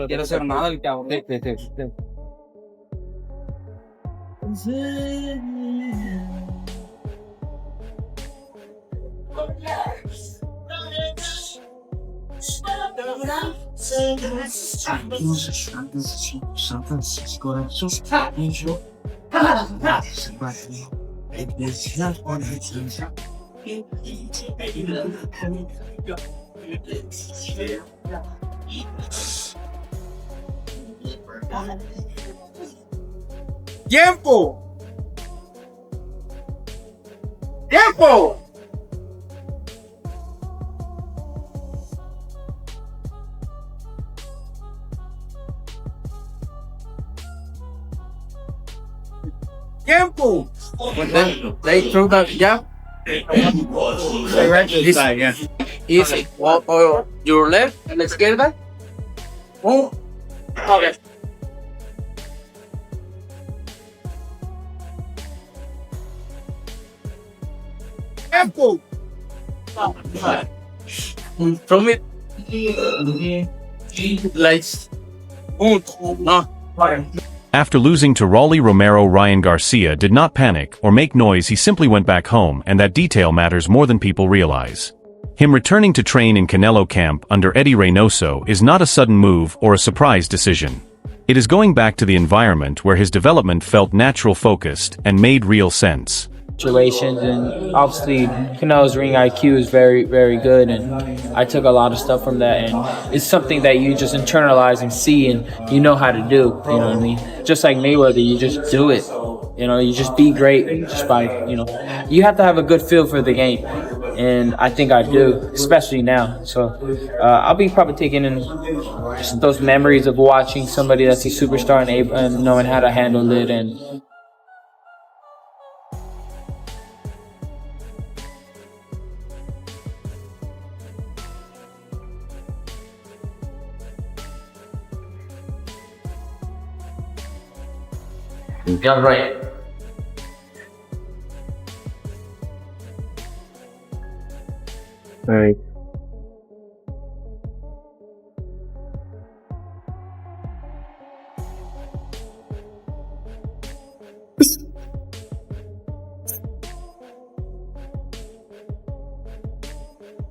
quiero hacer nada del que hago. ¡Tiempo! ¡Tiempo! ¡Tiempo! They threw that jab. This side, yeah. Easy. Or your left, a la izquierda. Oh. Okay. Tiempo! From it. Lights. No. After losing to Rolly Romero, Ryan Garcia did not panic or make noise. He simply went back home, and that detail matters more than people realize. Him returning to train in Canelo camp under Eddie Reynoso is not a sudden move or a surprise decision. It is going back to the environment where his development felt natural, focused, and made real sense. Situations, and obviously Canelo's ring IQ is very, very good, and I took a lot of stuff from that, and it's something that you just internalize and see, and you know how to do, you know what I mean? Just like Mayweather, you just do it, you know, you just be great just by, you know, you have to have a good feel for the game, and I think I do, especially now. So I'll be probably taking in just those memories of watching somebody that's a superstar and knowing how to handle it, and Yeah, right. Right.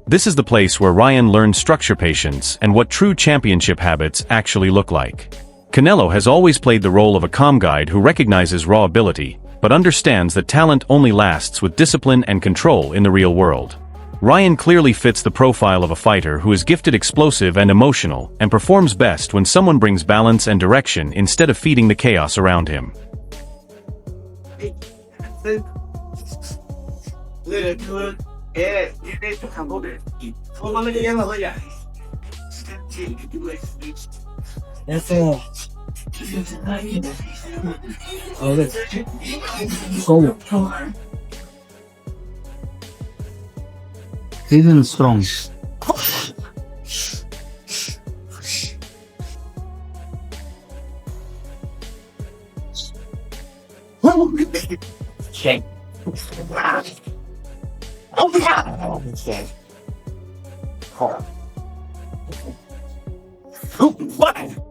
This is the place where Ryan learned structure, patience, and what true championship habits actually look like. Canelo has always played the role of a calm guide who recognizes raw ability, but understands that talent only lasts with discipline and control in the real world. Ryan clearly fits the profile of a fighter who is gifted, explosive, and emotional, and performs best when someone brings balance and direction instead of feeding the chaos around him. Even strong.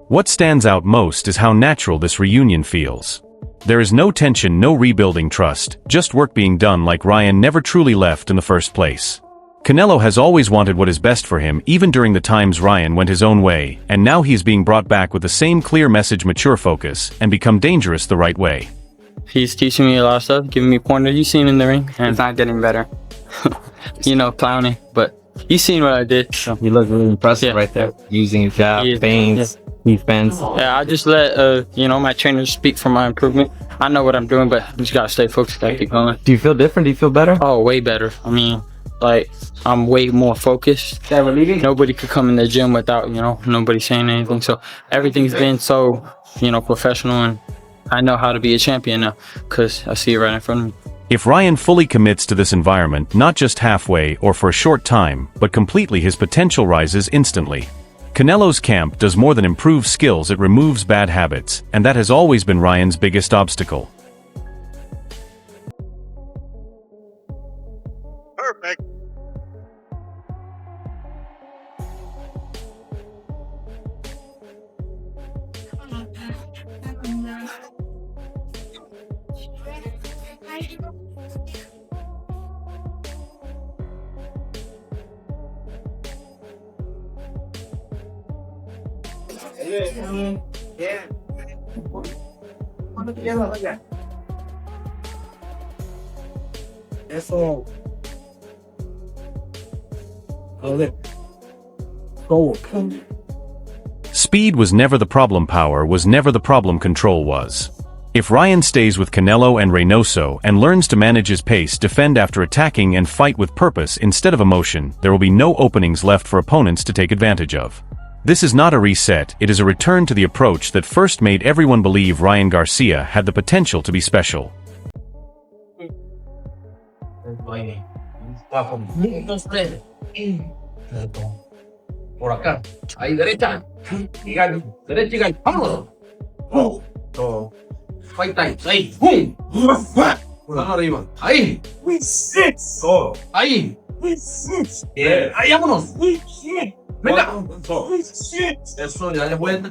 What stands out most is how natural this reunion feels. There is no tension, no rebuilding trust, just work being done like Ryan never truly left in the first place. Canelo has always wanted what is best for him, even during the times Ryan went his own way, and now he is being brought back with the same clear message, mature focus, and become dangerous the right way. he's teaching me a lot of stuff, giving me pointers. You've seen in the ring, and It's not getting better. you know, clowning, but you seen what I did. So. You look really impressive right there. Using your jab, feints, defense. Yeah, I just let you know, my trainers speak for my improvement. I know what I'm doing, but you just gotta stay focused, gotta keep going. Do you feel different? Do you feel better? Oh, way better. I mean, like, I'm way more focused. Nobody could come in the gym without, you know, nobody saying anything. So everything's been so, you know, professional, and I know how to be a champion now because I see it right in front of me. If Ryan fully commits to this environment, not just halfway or for a short time, but completely, his potential rises instantly. Canelo's camp does more than improve skills, it removes bad habits, and that has always been Ryan's biggest obstacle. Perfect. Eso. Joder. Go. Speed was never the problem, power was never the problem, control was. If Ryan stays with Canelo and Reynoso and learns to manage his pace, defend after attacking, and fight with purpose instead of emotion, there will be no openings left for opponents to take advantage of. This is not a reset, it is a return to the approach that first made everyone believe Ryan Garcia had the potential to be special. Por acá. Ahí, derecha. Y gallo. Derecha y gallo. ¡Vámonos! Todo. Fight time. Ahí. ¡Pum! Mano arriba. Ahí. Todo. Ahí. Bien. Ahí, vámonos. Venga. Eso, ya le vuelta.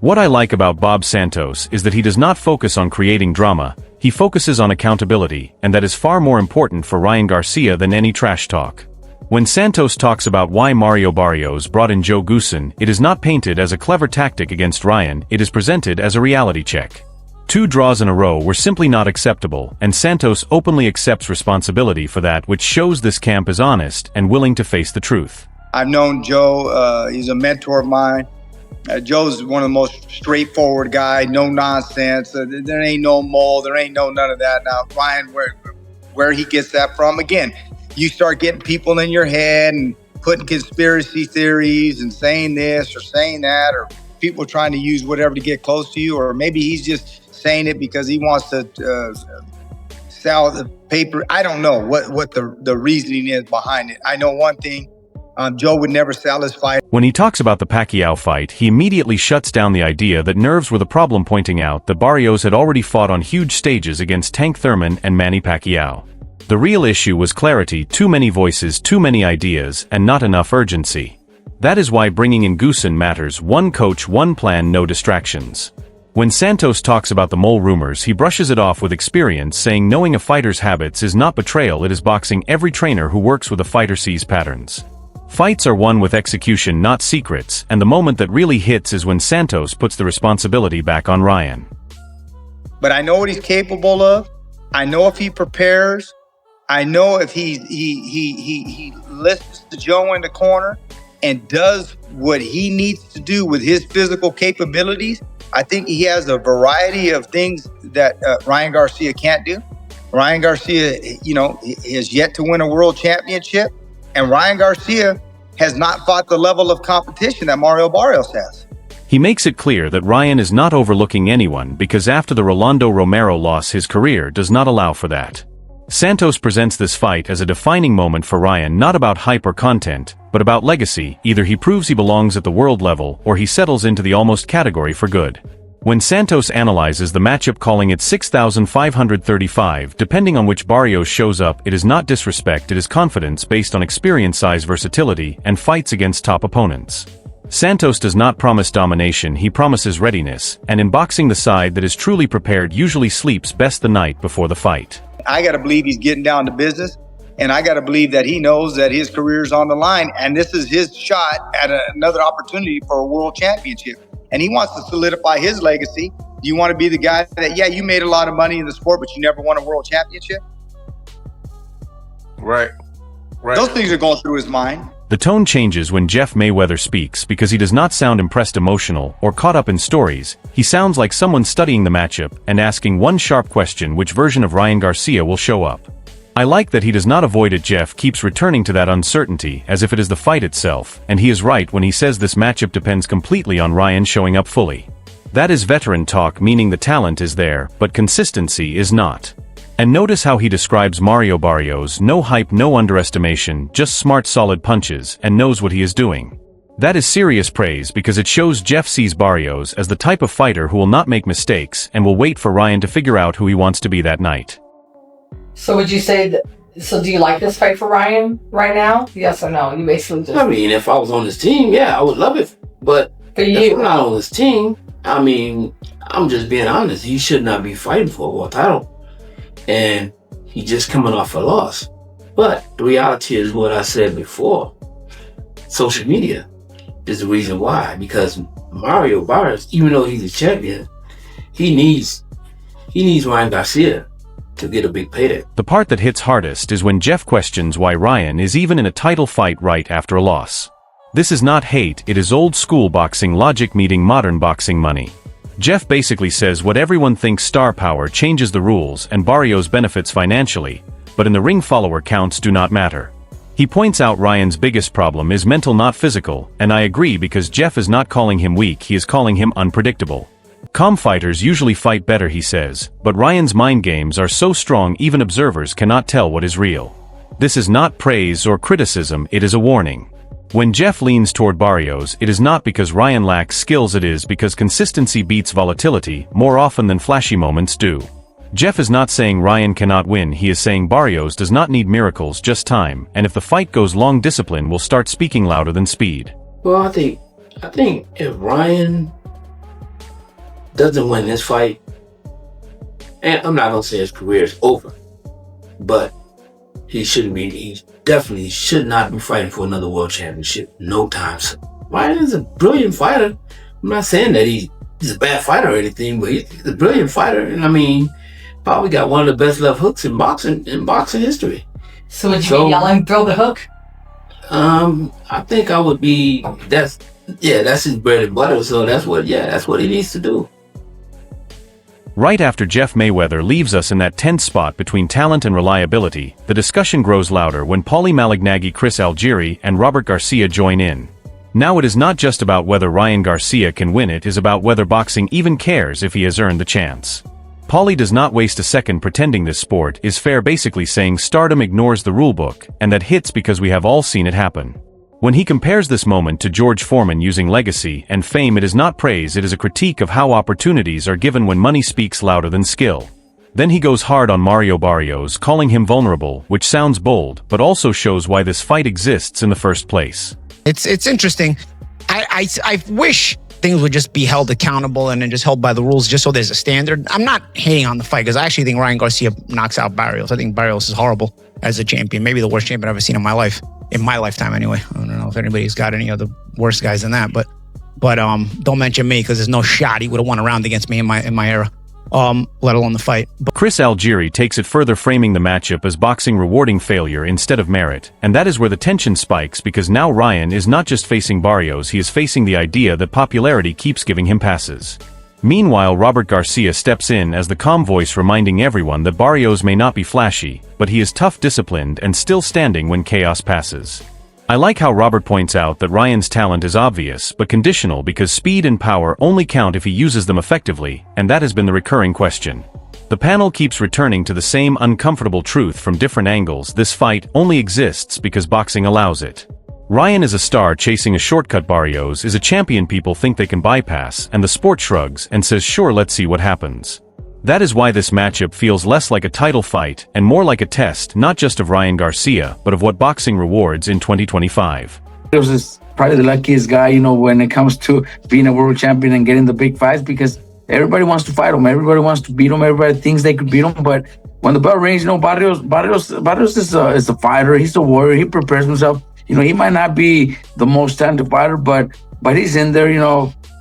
What I like about Bob Santos is that he does not focus on creating drama, he focuses on accountability, and that is far more important for Ryan Garcia than any trash talk. When Santos talks about why Mario Barrios brought in Joe Goosen, it is not painted as a clever tactic against Ryan, it is presented as a reality check. 2 draws in a row were simply not acceptable, and Santos openly accepts responsibility for that, which shows this camp is honest and willing to face the truth. I've known Joe, he's a mentor of mine. Joe's one of the most straightforward guy, no nonsense. There ain't no mole, there ain't no none of that. Now, Ryan, where he gets that from, again, you start getting people in your head and putting conspiracy theories and saying this or saying that, or people trying to use whatever to get close to you, or maybe he's just saying it because he wants to sell the paper. I don't know what the reasoning is behind it. I know one thing, Joe would never sell his fight. When he talks about the Pacquiao fight, he immediately shuts down the idea that nerves were the problem, pointing out that Barrios had already fought on huge stages against Tank Thurman and Manny Pacquiao. The real issue was clarity, too many voices, too many ideas, and not enough urgency. That is why bringing in Goosen matters: one coach, one plan, no distractions. When Santos talks about the mole rumors, he brushes it off with experience, saying knowing a fighter's habits is not betrayal, it is boxing. Every trainer who works with a fighter sees patterns. Fights are won with execution, not secrets, and the moment that really hits is when Santos puts the responsibility back on Ryan. But I know what he's capable of. I know if he prepares. I know if he listens to Joe in the corner and does what he needs to do with his physical capabilities, I think he has a variety of things that Ryan Garcia can't do. Ryan Garcia, has yet to win a world championship, and Ryan Garcia has not fought the level of competition that Mario Barrios has. He makes it clear that Ryan is not overlooking anyone because after the Rolando Romero loss, his career does not allow for that. Santos presents this fight as a defining moment for Ryan, not about hype or content, but about legacy. Either he proves he belongs at the world level, or he settles into the almost category for good. When Santos analyzes the matchup, calling it 6,535, depending on which Barrios shows up, it is not disrespect, it is confidence based on experience, size, versatility, and fights against top opponents. Santos does not promise domination, he promises readiness, and in boxing, the side that is truly prepared usually sleeps best the night before the fight. I got to believe he's getting down to business, and I got to believe that he knows that his career is on the line, and this is his shot at another opportunity for a world championship. And he wants to solidify his legacy. Do you want to be the guy that, you made a lot of money in the sport, but you never won a world championship? Right. Those things are going through his mind. The tone changes when Jeff Mayweather speaks because he does not sound impressed, emotional, or caught up in stories. He sounds like someone studying the matchup and asking one sharp question: which version of Ryan Garcia will show up? I like that he does not avoid it. Jeff keeps returning to that uncertainty as if it is the fight itself, and he is right when he says this matchup depends completely on Ryan showing up fully. That is veteran talk, meaning the talent is there, but consistency is not. And notice how he describes Mario Barrios: no hype, no underestimation, just smart, solid punches, and knows what he is doing. That is serious praise because it shows Jeff sees Barrios as the type of fighter who will not make mistakes and will wait for Ryan to figure out who he wants to be that night. So would you say that, so do you like this fight for Ryan right now? Yes or no? You basically just... I mean, if I was on his team, yeah, I would love it. But for you, if I'm not on his team, I mean, I'm just being honest. He should not be fighting for a world title. And he's just coming off a loss. But the reality is what I said before. Social media is the reason why. Because Mario Barrios, even though he's a champion, he needs Ryan Garcia to get a big payday. The part that hits hardest is when Jeff questions why Ryan is even in a title fight right after a loss. This is not hate, it is old school boxing logic meeting modern boxing money. Jeff basically says what everyone thinks star power changes the rules and Barrios benefits financially, but in the ring follower counts do not matter. He points out Ryan's biggest problem is mental not physical, and I agree because Jeff is not calling him weak, he is calling him unpredictable. Calm fighters usually fight better, he says, but Ryan's mind games are so strong even observers cannot tell what is real. This is not praise or criticism, it is a warning. When Jeff leans toward Barrios, it is not because Ryan lacks skills, it is because consistency beats volatility more often than flashy moments do. Jeff is not saying Ryan cannot win, he is saying Barrios does not need miracles, just time, and if the fight goes long, discipline will start speaking louder than speed. Well, I think if Ryan doesn't win this fight, and I'm not gonna say his career is over, but he definitely should not be fighting for another world championship no time soon. Ryan is a brilliant fighter. I'm not saying that he's a bad fighter or anything, but he's a brilliant fighter, and I mean, probably got one of the best left hooks in boxing history. So would you be yelling, throw the hook? I think I would be. That's his bread and butter. So that's what he needs to do. Right after Jeff Mayweather leaves us in that tense spot between talent and reliability, the discussion grows louder when Paulie Malignaggi, Chris Algieri, and Robert Garcia join in. Now it is not just about whether Ryan Garcia can win, it is about whether boxing even cares if he has earned the chance. Paulie does not waste a second pretending this sport is fair, basically saying stardom ignores the rulebook, and that hits because we have all seen it happen. When he compares this moment to George Foreman using legacy and fame, it is not praise, it is a critique of how opportunities are given when money speaks louder than skill. Then he goes hard on Mario Barrios, calling him vulnerable, which sounds bold, but also shows why this fight exists in the first place. It's interesting. I wish things would just be held accountable and then just held by the rules just so there's a standard. I'm not hating on the fight because I actually think Ryan Garcia knocks out Barrios. I think Barrios is horrible as a champion. Maybe the worst champion I've ever seen in my life. In my lifetime, anyway. I don't know if anybody's got any other worse guys than that, but don't mention me because there's no shot he would have won a round against me in my era, let alone the fight. But Chris Algieri takes it further, framing the matchup as boxing rewarding failure instead of merit, and that is where the tension spikes because now Ryan is not just facing Barrios, he is facing the idea that popularity keeps giving him passes. Meanwhile, Robert Garcia steps in as the calm voice, reminding everyone that Barrios may not be flashy, but he is tough, disciplined, and still standing when chaos passes. I like how Robert points out that Ryan's talent is obvious but conditional because speed and power only count if he uses them effectively, and that has been the recurring question. The panel keeps returning to the same uncomfortable truth from different angles: this fight only exists because boxing allows it. Ryan is a star chasing a shortcut, Barrios is a champion people think they can bypass, and the sport shrugs and says sure, let's see what happens. That is why this matchup feels less like a title fight and more like a test not just of Ryan Garcia but of what boxing rewards in 2025. Barrios is probably the luckiest guy, when it comes to being a world champion and getting the big fights because everybody wants to fight him, everybody wants to beat him, everybody thinks they could beat him, but when the bell rings, Barrios is a fighter, he's a warrior, he prepares himself. He might not be the most talented fighter, but he's in there,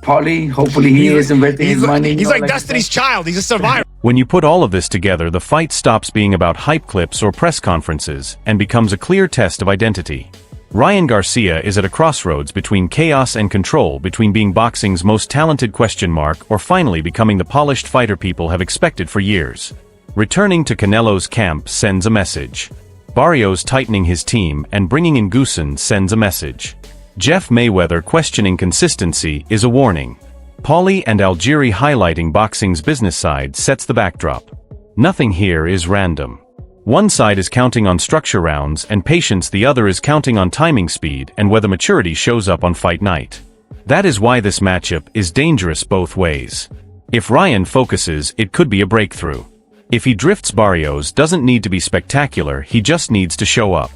Paulie, hopefully he is investing his money. He's like Destiny's Child. He's a survivor. When you put all of this together, the fight stops being about hype clips or press conferences and becomes a clear test of identity. Ryan Garcia is at a crossroads between chaos and control, between being boxing's most talented or finally becoming the polished fighter people have expected for years. Returning to Canelo's camp sends a message. Barrios tightening his team and bringing in Goosen sends a message. Jeff Mayweather questioning consistency is a warning. Paulie and Algieri highlighting boxing's business side sets the backdrop. Nothing here is random. One side is counting on structure, rounds, and patience, the other is counting on timing, speed, and whether maturity shows up on fight night. That is why this matchup is dangerous both ways. If Ryan focuses, it could be a breakthrough. If he drifts, Barrios doesn't need to be spectacular, he just needs to show up.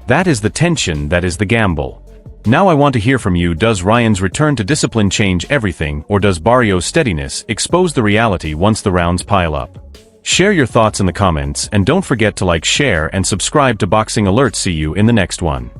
That is the tension, that is the gamble. Now I want to hear from you. Does Ryan's return to discipline change everything, or does Barrios' steadiness expose the reality once the rounds pile up? Share your thoughts in the comments, and don't forget to like, share, and subscribe to Boxing Alert. See you in the next one.